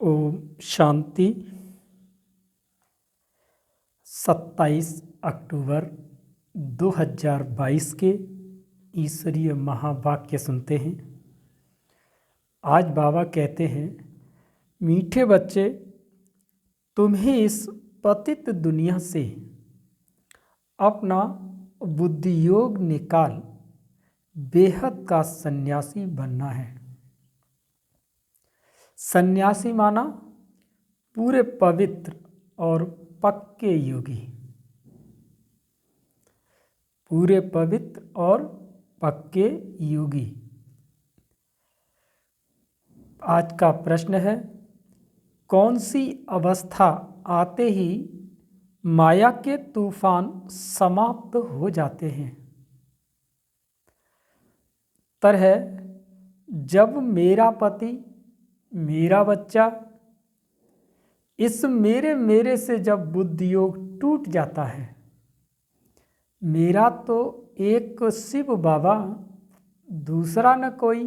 ओम शांति। 27 अक्टूबर 2022 के ईश्वरीय महावाक्य सुनते हैं। आज बाबा कहते हैं, मीठे बच्चे, तुम्हें इस पतित दुनिया से अपना बुद्धि योग निकाल बेहद का सन्यासी बनना है। सन्यासी माना पूरे पवित्र और पक्के योगी। पूरे पवित्र और पक्के योगी। आज का प्रश्न है, कौन सी अवस्था आते ही माया के तूफान समाप्त हो जाते हैं? उत्तर है, जब मेरा पति, मेरा बच्चा, इस मेरे से जब बुद्धि योग टूट जाता है। मेरा तो एक शिव बाबा, दूसरा न कोई,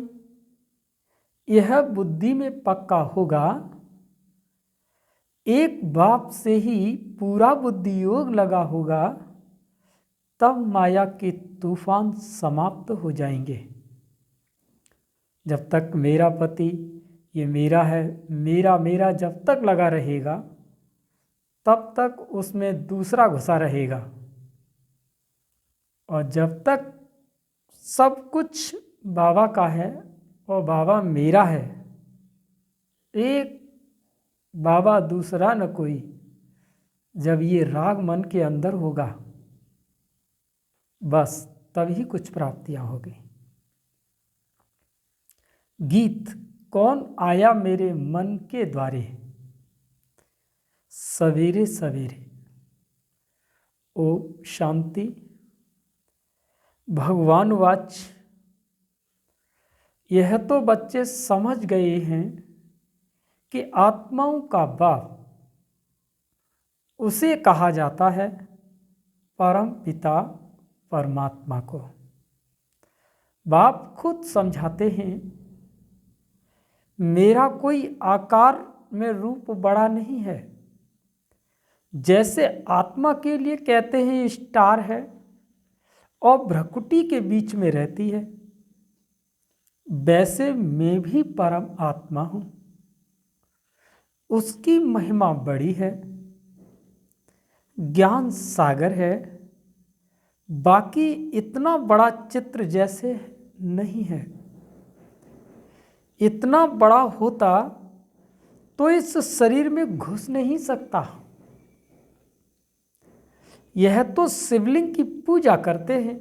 यह बुद्धि में पक्का होगा। एक बाप से ही पूरा बुद्धि योग लगा होगा, तब माया के तूफान समाप्त हो जाएंगे। जब तक मेरा पति, ये मेरा है, मेरा जब तक लगा रहेगा, तब तक उसमें दूसरा घुसा रहेगा। और जब तक सब कुछ बाबा का है और बाबा मेरा है, एक बाबा दूसरा न कोई, जब ये राग मन के अंदर होगा, बस तभी कुछ प्राप्तियां होगी। गीत, कौन आया मेरे मन के द्वारे, सवेरे सवेरे। ओम शांति। भगवान वाच, यह तो बच्चे समझ गए हैं कि आत्माओं का बाप उसे कहा जाता है परम पिता परमात्मा को। बाप खुद समझाते हैं, मेरा कोई आकार में रूप बड़ा नहीं है। जैसे आत्मा के लिए कहते हैं स्टार है और भ्रकुटी के बीच में रहती है, वैसे मैं भी परम आत्मा हूं। उसकी महिमा बड़ी है, ज्ञान सागर है, बाकी इतना बड़ा चित्र जैसे नहीं है। इतना बड़ा होता तो इस शरीर में घुस नहीं सकता। यह तो शिवलिंग की पूजा करते हैं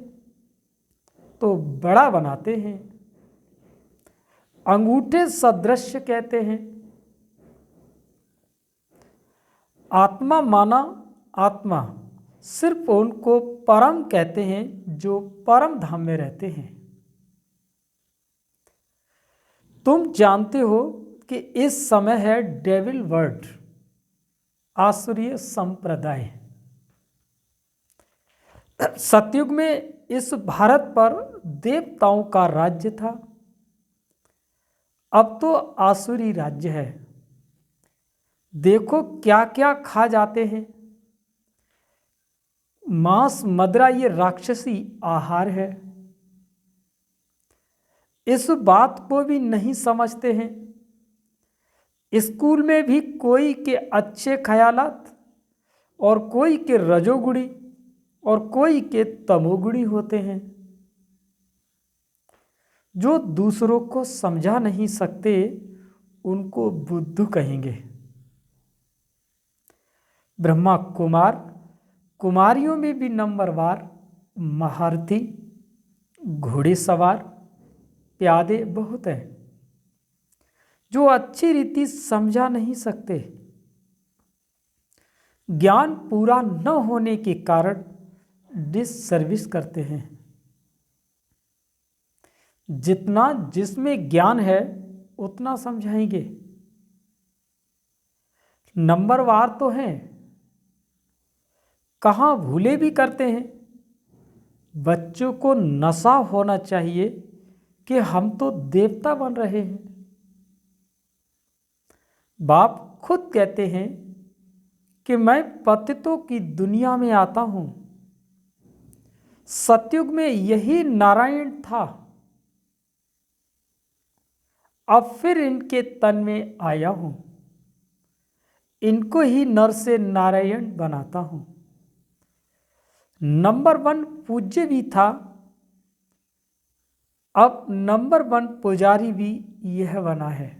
तो बड़ा बनाते हैं, अंगूठे सदृश कहते हैं। आत्मा माना आत्मा सिर्फ उनको परम कहते हैं जो परम धाम में रहते हैं। तुम जानते हो कि इस समय है डेविल वर्ल्ड, आसुरीय संप्रदाय। सतयुग में इस भारत पर देवताओं का राज्य था, अब तो आसुरी राज्य है। देखो क्या क्या खा जाते हैं। मांस मदिरा ये राक्षसी आहार है। इस बात को भी नहीं समझते हैं। स्कूल में भी कोई के अच्छे ख्यालात और कोई के रजोगुणी और कोई के तमोगुणी होते हैं। जो दूसरों को समझा नहीं सकते, उनको बुद्धू कहेंगे। ब्रह्मा कुमार, कुमारियों में भी नंबरवार महारथी, घोड़ेसवार, प्यादे बहुत हैं, जो अच्छी रीति समझा नहीं सकते। ज्ञान पूरा न होने के कारण डिससर्विस करते हैं। जितना जिसमें ज्ञान है उतना समझाएंगे। नंबरवार तो हैं, कहाँ भूले भी करते हैं। बच्चों को नशा होना चाहिए कि हम तो देवता बन रहे हैं। बाप खुद कहते हैं कि मैं पतितों की दुनिया में आता हूं। सतयुग में यही नारायण था, अब फिर इनके तन में आया हूं, इनको ही नर से नारायण बनाता हूं। नंबर 1 पूज्य भी था, अब नंबर 1 पुजारी भी यह बना है।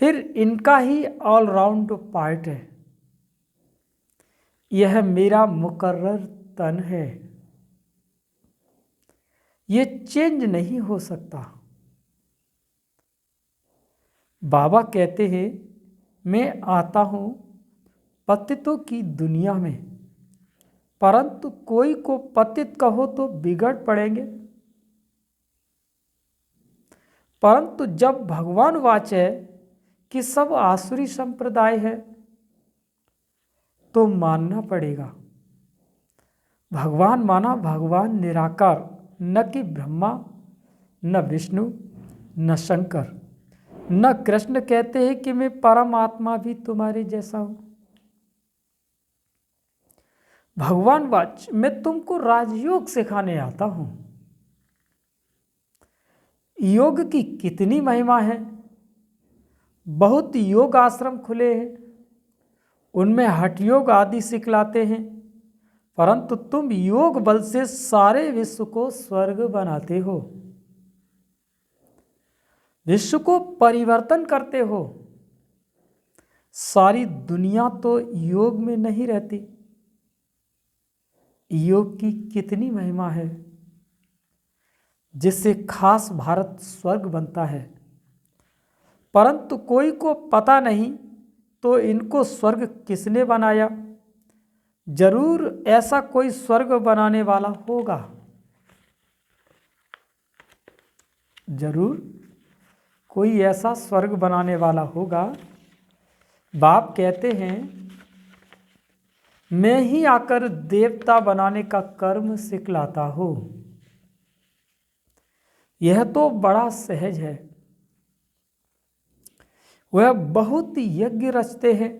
फिर इनका ही ऑलराउंड पार्ट है, यह मेरा मुकर्रर तन है, ये चेंज नहीं हो सकता। बाबा कहते हैं मैं आता हूं पतितों की दुनिया में, परंतु कोई को पतित कहो तो बिगड़ पड़ेंगे। परंतु जब भगवान वाचे कि सब आसुरी संप्रदाय है तो मानना पड़ेगा। भगवान माना भगवान निराकार, न कि ब्रह्मा, न विष्णु, न शंकर, न कृष्ण कहते हैं कि मैं परमात्मा भी तुम्हारे जैसा हूं। भगवान वाच मैं तुमको राजयोग सिखाने आता हूं। योग की कितनी महिमा है, बहुत योग आश्रम खुले हैं, उनमें हठ योग आदि सिखलाते हैं, परंतु तुम योग बल से सारे विश्व को स्वर्ग बनाते हो, विश्व को परिवर्तन करते हो। सारी दुनिया तो योग में नहीं रहती। योग की कितनी महिमा है, जिससे खास भारत स्वर्ग बनता है, परंतु कोई को पता नहीं तो इनको स्वर्ग किसने बनाया। जरूर ऐसा कोई स्वर्ग बनाने वाला होगा, जरूर कोई ऐसा स्वर्ग बनाने वाला होगा। बाप कहते हैं मैं ही आकर देवता बनाने का कर्म सिखलाता हूं। यह तो बड़ा सहज है, वह बहुत यज्ञ रचते हैं।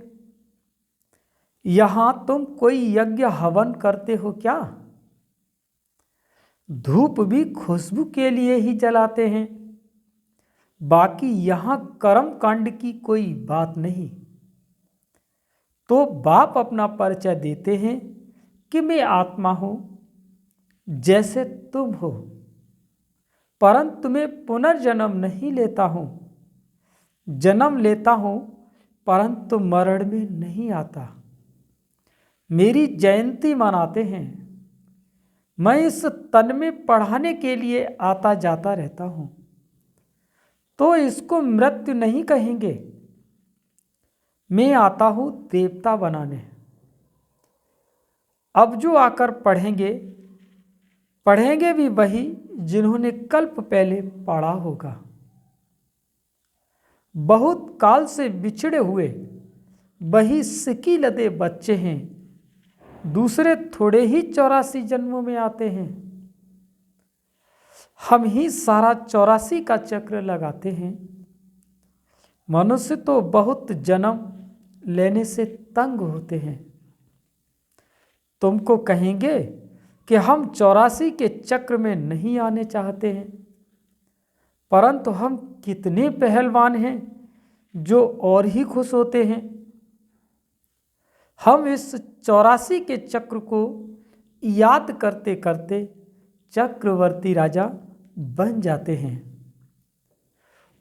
यहां तुम कोई यज्ञ हवन करते हो क्या? धूप भी खुशबू के लिए ही जलाते हैं, बाकी यहां कर्म कांड की कोई बात नहीं। तो बाप अपना परिचय देते हैं कि मैं आत्मा हूं जैसे तुम हो, परंतु मैं पुनर्जन्म नहीं लेता हूं। जन्म लेता हूं परंतु मरण में नहीं आता। मेरी जयंती मनाते हैं, मैं इस तन में पढ़ाने के लिए आता जाता रहता हूं, तो इसको मृत्यु नहीं कहेंगे। मैं आता हूं देवता बनाने। अब जो आकर पढ़ेंगे, पढ़ेंगे भी वही जिन्होंने कल्प पहले पढ़ा होगा। बहुत काल से बिछड़े हुए वही सिकी लदे बच्चे हैं, दूसरे थोड़े ही 84 जन्मों में आते हैं। हम ही सारा 84 का चक्र लगाते हैं। मनुष्य तो बहुत जन्म लेने से तंग होते हैं। तुमको कहेंगे कि हम 84 के चक्र में नहीं आने चाहते हैं, परंतु हम कितने पहलवान हैं जो और ही खुश होते हैं। हम इस 84 के चक्र को याद करते करते चक्रवर्ती राजा बन जाते हैं।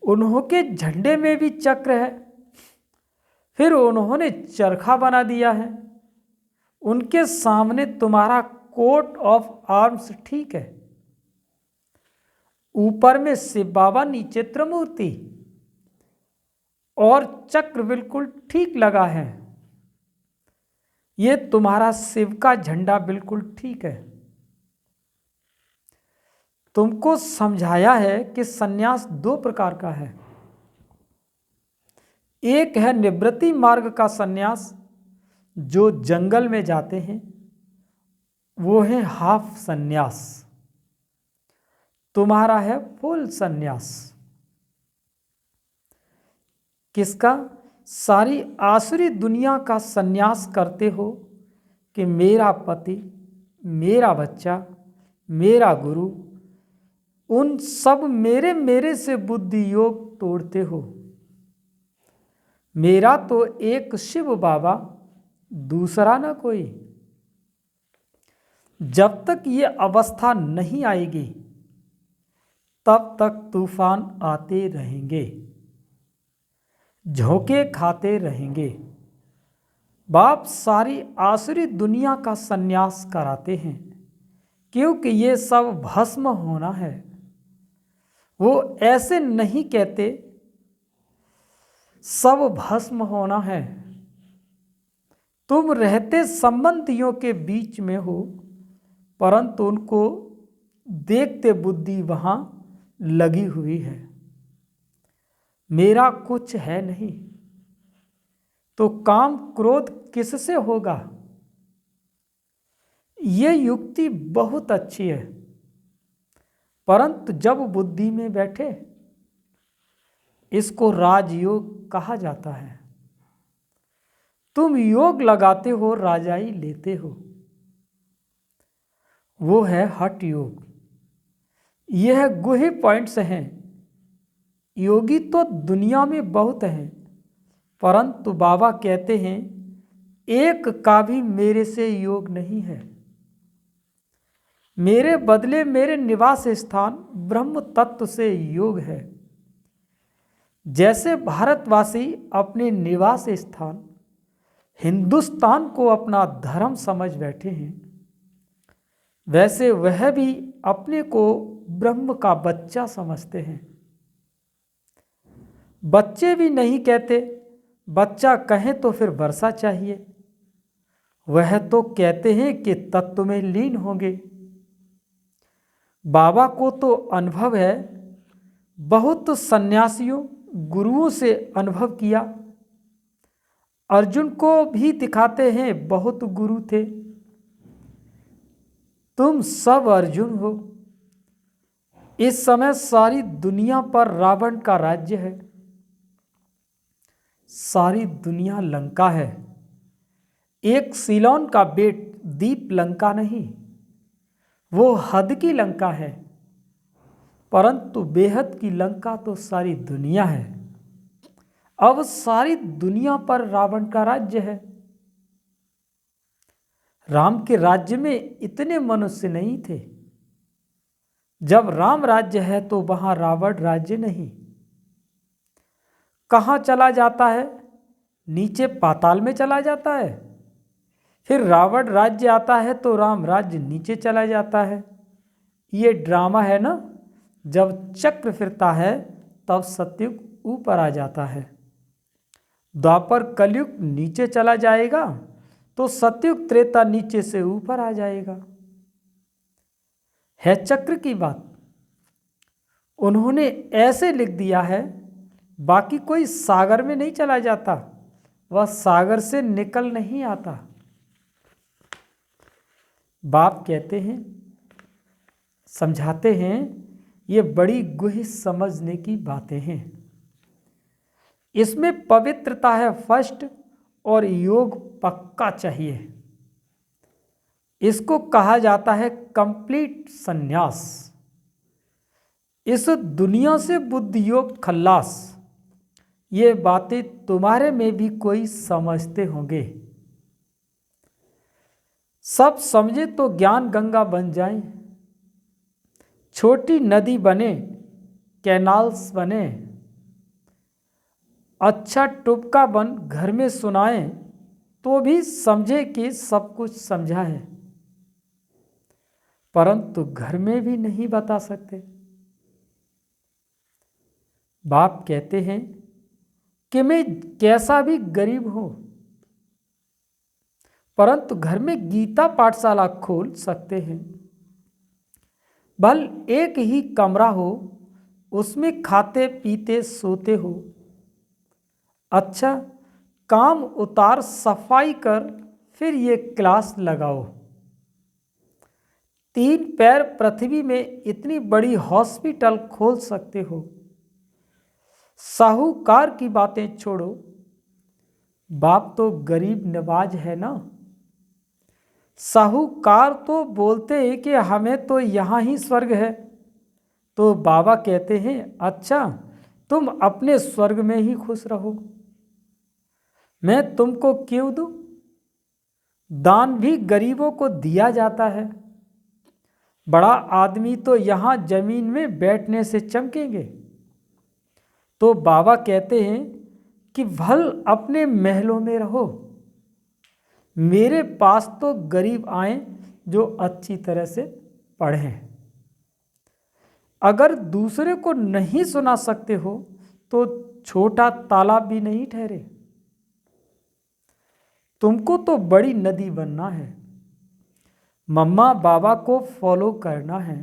उन्हों के झंडे में भी चक्र है, फिर उन्होंने चरखा बना दिया है। उनके सामने तुम्हारा कोट ऑफ आर्म्स ठीक है, ऊपर में शिव बाबा, नीचे त्रिमूर्ति, और चक्र बिल्कुल ठीक लगा है। ये तुम्हारा शिव का झंडा बिल्कुल ठीक है। तुमको समझाया है कि सन्यास 2 प्रकार का है। एक है निवृत्ति मार्ग का सन्यास, जो जंगल में जाते हैं, वो है हाफ सन्यास। तुम्हारा है फुल सन्यास। किसका? सारी आसुरी दुनिया का संन्यास करते हो कि मेरा पति, मेरा बच्चा, मेरा गुरु, उन सब मेरे मेरे से बुद्धि योग तोड़ते हो। मेरा तो एक शिव बाबा, दूसरा ना कोई। जब तक ये अवस्था नहीं आएगी तब तक तूफान आते रहेंगे, झोंके खाते रहेंगे। बाप सारी आसुरी दुनिया का संन्यास कराते हैं क्योंकि ये सब भस्म होना है। वो ऐसे नहीं कहते सब भस्म होना है। तुम रहते संबंधियों के बीच में हो, परंतु उनको देखते बुद्धि वहां लगी हुई है। मेरा कुछ है नहीं तो काम क्रोध किससे होगा? ये युक्ति बहुत अच्छी है, परंतु जब बुद्धि में बैठे, इसको राजयोग कहा जाता है। तुम योग लगाते हो, राजाई लेते हो, वो है हठ योग। यह गुहे पॉइंट्स हैं। योगी तो दुनिया में बहुत हैं, परंतु बाबा कहते हैं एक का भी मेरे से योग नहीं है। मेरे बदले मेरे निवास स्थान ब्रह्म तत्व से योग है। जैसे भारतवासी अपने निवास स्थान हिंदुस्तान को अपना धर्म समझ बैठे हैं, वैसे वह भी अपने को ब्रह्म का बच्चा समझते हैं। बच्चे भी नहीं कहते, बच्चा कहें तो फिर वर्षा चाहिए। वह तो कहते हैं कि तत्व में लीन होंगे। बाबा को तो अनुभव है, बहुत सन्यासियों गुरुओं से अनुभव किया। अर्जुन को भी दिखाते हैं बहुत गुरु थे। तुम सब अर्जुन हो। इस समय सारी दुनिया पर रावण का राज्य है। सारी दुनिया लंका है। एक सीलोन का बेट दीप लंका नहीं, वो हद की लंका है, परंतु बेहद की लंका तो सारी दुनिया है। अब सारी दुनिया पर रावण का राज्य है। राम के राज्य में इतने मनुष्य नहीं थे। जब राम राज्य है तो वहां रावण राज्य नहीं। कहाँ चला जाता है? नीचे पाताल में चला जाता है। फिर रावण राज्य आता है तो राम राज्य नीचे चला जाता है। ये ड्रामा है ना। जब चक्र फिरता है तब सतयुग ऊपर आ जाता है। द्वापर कलयुग नीचे चला जाएगा तो सतयुग त्रेता नीचे से ऊपर आ जाएगा। है चक्र की बात। उन्होंने ऐसे लिख दिया है, बाकी कोई सागर में नहीं चला जाता, वह सागर से निकल नहीं आता। बाप कहते हैं, समझाते हैं, ये बड़ी गुह्य समझने की बातें हैं। इसमें पवित्रता है फर्स्ट, और योग पक्का चाहिए। इसको कहा जाता है कंप्लीट संन्यास। इस दुनिया से बुद्धि योग खल्लास। ये बातें तुम्हारे में भी कोई समझते होंगे। सब समझे तो ज्ञान गंगा बन जाए, छोटी नदी बने, कैनाल्स बने, अच्छा टुपका बन घर में सुनाए तो भी समझे कि सब कुछ समझा है, परंतु घर में भी नहीं बता सकते। बाप कहते हैं कि मैं कैसा भी गरीब हूं, परंतु घर में गीता पाठशाला खोल सकते हैं। भल एक ही कमरा हो, उसमें खाते पीते सोते हो। अच्छा, काम उतार सफाई कर फिर ये क्लास लगाओ। 3 पैर पृथ्वी में इतनी बड़ी हॉस्पिटल खोल सकते हो। साहूकार की बातें छोड़ो, बाप तो गरीब नवाज है ना। साहूकार तो बोलते हैं कि हमें तो यहाँ ही स्वर्ग है। तो बाबा कहते हैं अच्छा, तुम अपने स्वर्ग में ही खुश रहो, मैं तुमको क्यों दूं। दान भी गरीबों को दिया जाता है। बड़ा आदमी तो यहाँ जमीन में बैठने से चमकेंगे। तो बाबा कहते हैं कि भल अपने महलों में रहो, मेरे पास तो गरीब आए जो अच्छी तरह से पढ़ें। अगर दूसरे को नहीं सुना सकते हो तो छोटा तालाब भी नहीं ठहरे। तुमको तो बड़ी नदी बनना है, मम्मा बाबा को फॉलो करना है,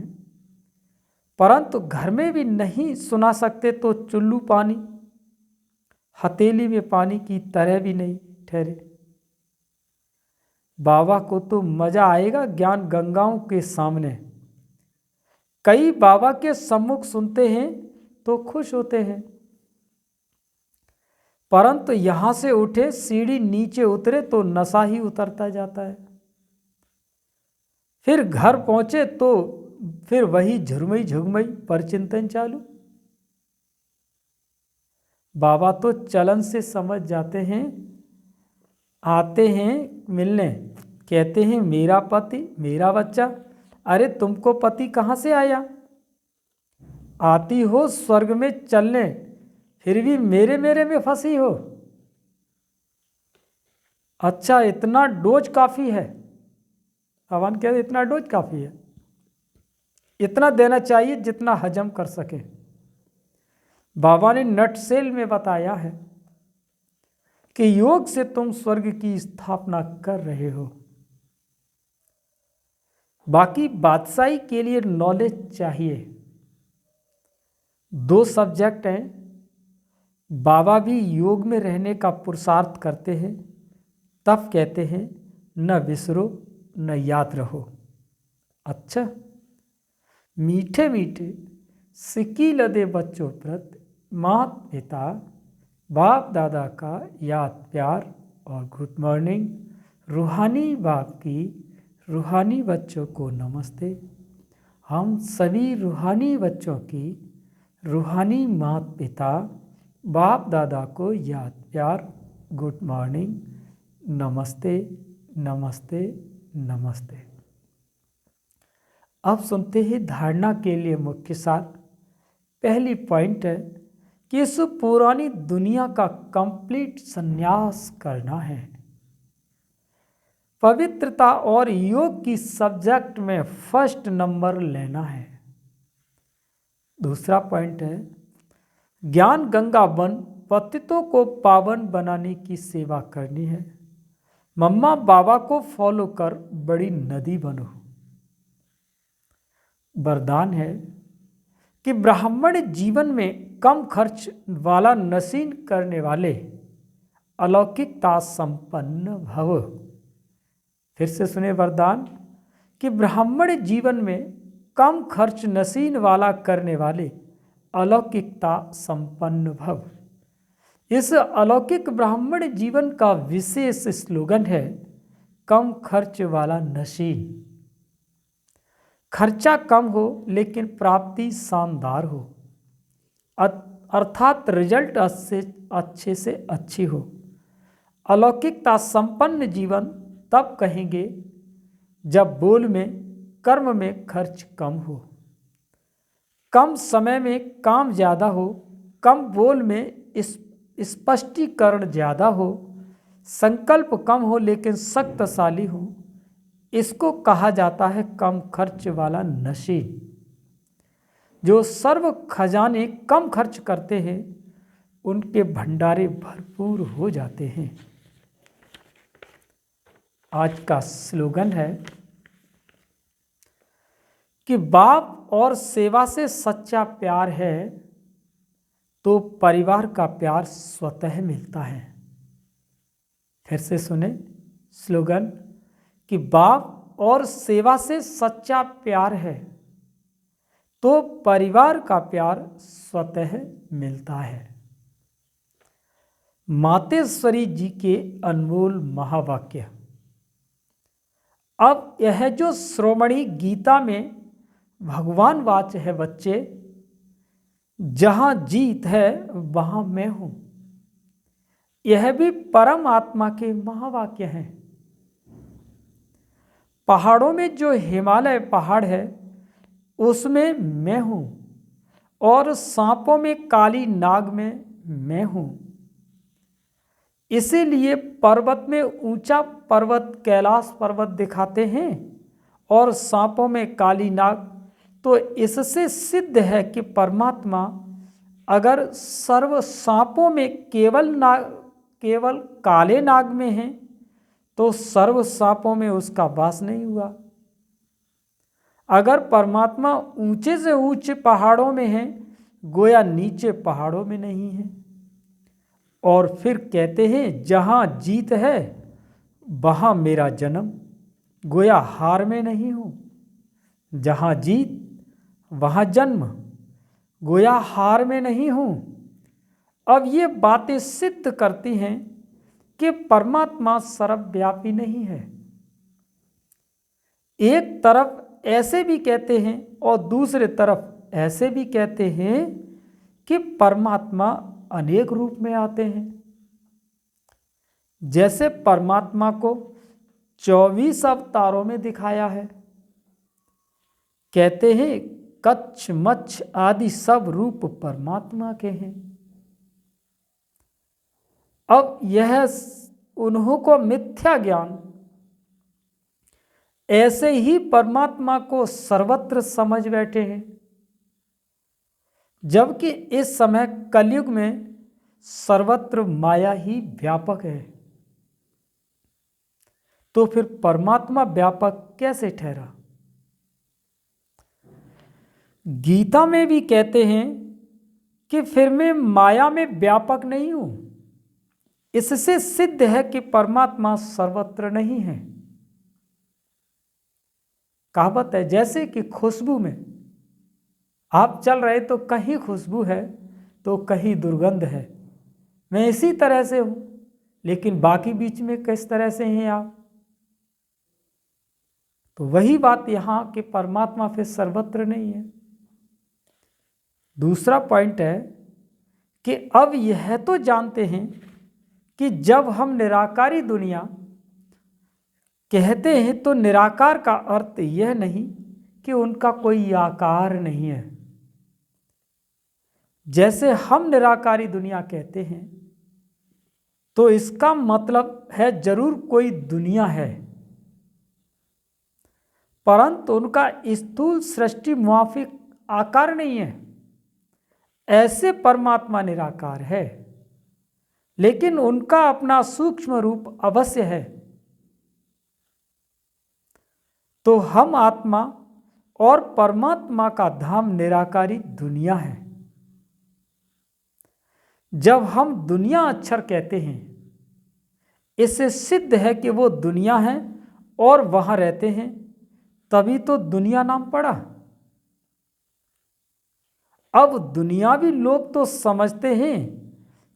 परंतु घर में भी नहीं सुना सकते तो चुल्लू पानी हथेली में पानी की तरह भी नहीं ठहरे। बाबा को तो मजा आएगा ज्ञान गंगाओं के सामने। कई बाबा के सम्मुख सुनते हैं तो खुश होते हैं, परंतु यहां से उठे सीढ़ी नीचे उतरे तो नशा ही उतरता जाता है। फिर घर पहुंचे तो फिर वही झुरमई झुगमई पर चिंतन चालू। बाबा तो चलन से समझ जाते हैं, आते हैं मिलने, कहते हैं मेरा पति मेरा बच्चा। अरे तुमको पति कहाँ से आया, आती हो स्वर्ग में चलने, फिर भी मेरे मेरे में फंसी हो। अच्छा इतना डोज काफ़ी है, भगवान कहते इतना डोज काफ़ी है, इतना देना चाहिए जितना हजम कर सके। बाबा ने नटसेल में बताया है कि योग से तुम स्वर्ग की स्थापना कर रहे हो। बाकी बादशाही के लिए नॉलेज चाहिए। 2 सब्जेक्ट हैं, बाबा भी योग में रहने का पुरुषार्थ करते हैं, तब कहते हैं न बिसरो न याद रहो। अच्छा, मीठे मीठे सिकील दे बच्चों प्रति माता पिता बाप दादा का याद प्यार और गुड मॉर्निंग। रूहानी बाप की रूहानी बच्चों को नमस्ते। हम सभी रूहानी बच्चों की रूहानी माता पिता बाप दादा को याद प्यार गुड मॉर्निंग, नमस्ते नमस्ते नमस्ते। अब सुनते हैं धारणा के लिए मुख्य सार। पहली पॉइंट है कि इस पुरानी दुनिया का कंप्लीट संन्यास करना है। पवित्रता और योग की सब्जेक्ट में फर्स्ट नंबर लेना है। दूसरा पॉइंट है ज्ञान गंगा बन पतितों को पावन बनाने की सेवा करनी है। मम्मा बाबा को फॉलो कर बड़ी नदी बनो। वरदान है कि ब्राह्मण जीवन में कम खर्च वाला नसीन करने वाले अलौकिकता संपन्न भव। फिर से सुने वरदान कि ब्राह्मण जीवन में कम खर्च नसीन वाला करने वाले अलौकिकता संपन्न भव। इस अलौकिक ब्राह्मण जीवन का विशेष स्लोगन है कम खर्च वाला नसीन। खर्चा कम हो लेकिन प्राप्ति शानदार हो, अर्थात रिजल्ट अच्छे से अच्छी हो। अलौकिकता संपन्न जीवन तब कहेंगे जब बोल में कर्म में खर्च कम हो, कम समय में काम ज़्यादा हो, कम बोल में स्पष्टीकरण ज़्यादा हो, संकल्प कम हो लेकिन शक्तिशाली हो। इसको कहा जाता है कम खर्च वाला नशीन। जो सर्व खजाने कम खर्च करते हैं उनके भंडारे भरपूर हो जाते हैं। आज का स्लोगन है कि बाप और सेवा से सच्चा प्यार है तो परिवार का प्यार स्वतः मिलता है। फिर से सुने स्लोगन कि बाप और सेवा से सच्चा प्यार है तो परिवार का प्यार स्वतः मिलता है। मातेश्वरी जी के अनमोल महावाक्य। अब यह जो श्रोमणी गीता में भगवान वाच है बच्चे, जहाँ जीत है वहाँ मैं हूँ, यह भी परम आत्मा के महावाक्य हैं। पहाड़ों में जो हिमालय पहाड़ है उसमें मैं हूँ, और सांपों में काली नाग में मैं हूँ। इसीलिए पर्वत में ऊंचा पर्वत कैलाश पर्वत दिखाते हैं और सांपों में काली नाग। तो इससे सिद्ध है कि परमात्मा अगर सर्व सांपों में केवल काले नाग में है तो सर्व सांपों में उसका वास नहीं हुआ। अगर परमात्मा ऊंचे से ऊंचे पहाड़ों में है, गोया नीचे पहाड़ों में नहीं है। और फिर कहते हैं जहाँ जीत है वहाँ मेरा जन्म, गोया हार में नहीं हूँ। जहाँ जीत वहाँ जन्म, गोया हार में नहीं हूँ। अब ये बातें सिद्ध करती हैं कि परमात्मा सर्वव्यापी नहीं है। एक तरफ ऐसे भी कहते हैं और दूसरे तरफ ऐसे भी कहते हैं कि परमात्मा अनेक रूप में आते हैं। जैसे परमात्मा को 24 अवतारों में दिखाया है। कहते हैं कच्छ मच्छ आदि सब रूप परमात्मा के हैं। अब यह उन्हों को मिथ्या ज्ञान, ऐसे ही परमात्मा को सर्वत्र समझ बैठे हैं, जबकि इस समय कलयुग में सर्वत्र माया ही व्यापक है। तो फिर परमात्मा व्यापक कैसे ठहरा? गीता में भी कहते हैं कि फिर मैं माया में व्यापक नहीं हूं। इससे सिद्ध है कि परमात्मा सर्वत्र नहीं है। कहावत है जैसे कि खुशबू में आप चल रहे तो कहीं खुशबू है तो कहीं दुर्गंध है। मैं इसी तरह से हूं, लेकिन बाकी बीच में किस तरह से हैं आप? तो वही बात यहां कि परमात्मा फिर सर्वत्र नहीं है। दूसरा पॉइंट है कि अब यह तो जानते हैं कि जब हम निराकारी दुनिया कहते हैं तो निराकार का अर्थ यह नहीं कि उनका कोई आकार नहीं है। जैसे हम निराकारी दुनिया कहते हैं तो इसका मतलब है जरूर कोई दुनिया है, परंतु उनका स्थूल सृष्टि मुआफिक आकार नहीं है। ऐसे परमात्मा निराकार है, लेकिन उनका अपना सूक्ष्म रूप अवश्य है। तो हम आत्मा और परमात्मा का धाम निराकारी दुनिया है। जब हम दुनिया अक्षर कहते हैं, इससे सिद्ध है कि वो दुनिया है और वहां रहते हैं, तभी तो दुनिया नाम पड़ा। अब दुनियावी लोग तो समझते हैं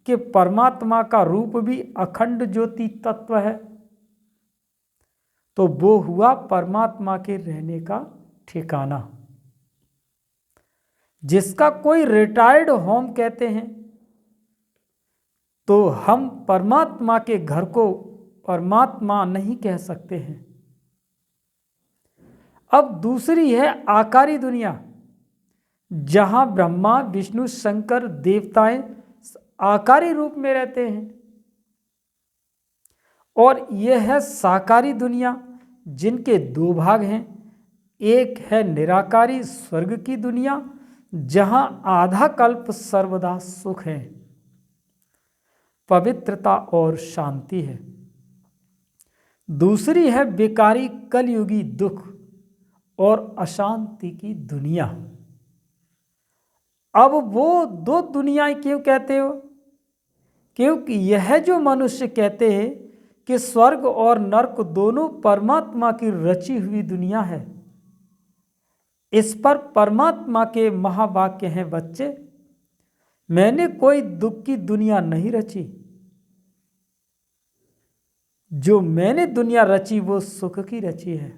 कि परमात्मा का रूप भी अखंड ज्योति तत्व है, तो वो हुआ परमात्मा के रहने का ठिकाना, जिसका कोई रिटायर्ड होम कहते हैं। तो हम परमात्मा के घर को परमात्मा नहीं कह सकते हैं। अब दूसरी है आकारी दुनिया, जहां ब्रह्मा विष्णु शंकर देवताएं आकारी रूप में रहते हैं। और यह है साकारी दुनिया, जिनके दो भाग हैं। एक है निराकारी स्वर्ग की दुनिया, जहां आधा कल्प सर्वदा सुख है, पवित्रता और शांति है। दूसरी है विकारी कलयुगी दुख और अशांति की दुनिया। अब वो दो दुनियाएं क्यों कहते हो? क्योंकि यह जो मनुष्य कहते हैं कि स्वर्ग और नरक दोनों परमात्मा की रची हुई दुनिया है, इस पर परमात्मा के महावाक्य हैं बच्चे, मैंने कोई दुख की दुनिया नहीं रची, जो मैंने दुनिया रची वो सुख की रची है।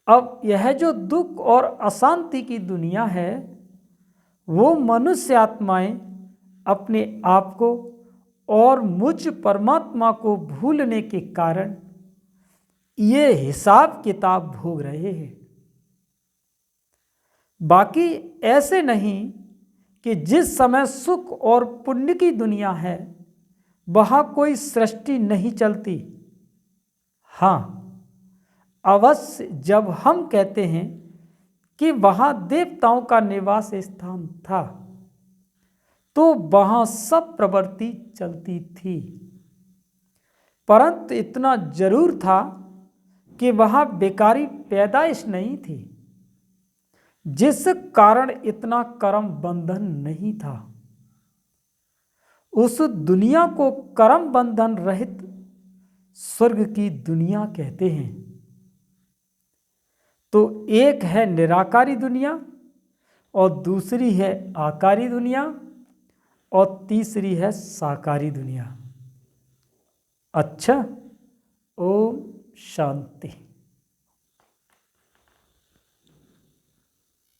अब यह जो दुख और अशांति की दुनिया है, वो मनुष्य आत्माएं अपने आप को और मुझ परमात्मा को भूलने के कारण ये हिसाब किताब भोग रहे हैं। बाकी ऐसे नहीं कि जिस समय सुख और पुण्य की दुनिया है वहाँ कोई सृष्टि नहीं चलती। हाँ, अवश्य जब हम कहते हैं कि वहाँ देवताओं का निवास स्थान था तो वहाँ सब प्रवृत्ति चलती थी, परंतु इतना जरूर था कि वहाँ बेकारी पैदाइश नहीं थी, जिस कारण इतना कर्म बंधन नहीं था। उस दुनिया को कर्म बंधन रहित स्वर्ग की दुनिया कहते हैं। तो एक है निराकारी दुनिया और दूसरी है आकारी दुनिया और तीसरी है साकारी दुनिया। अच्छा, ओम शांति।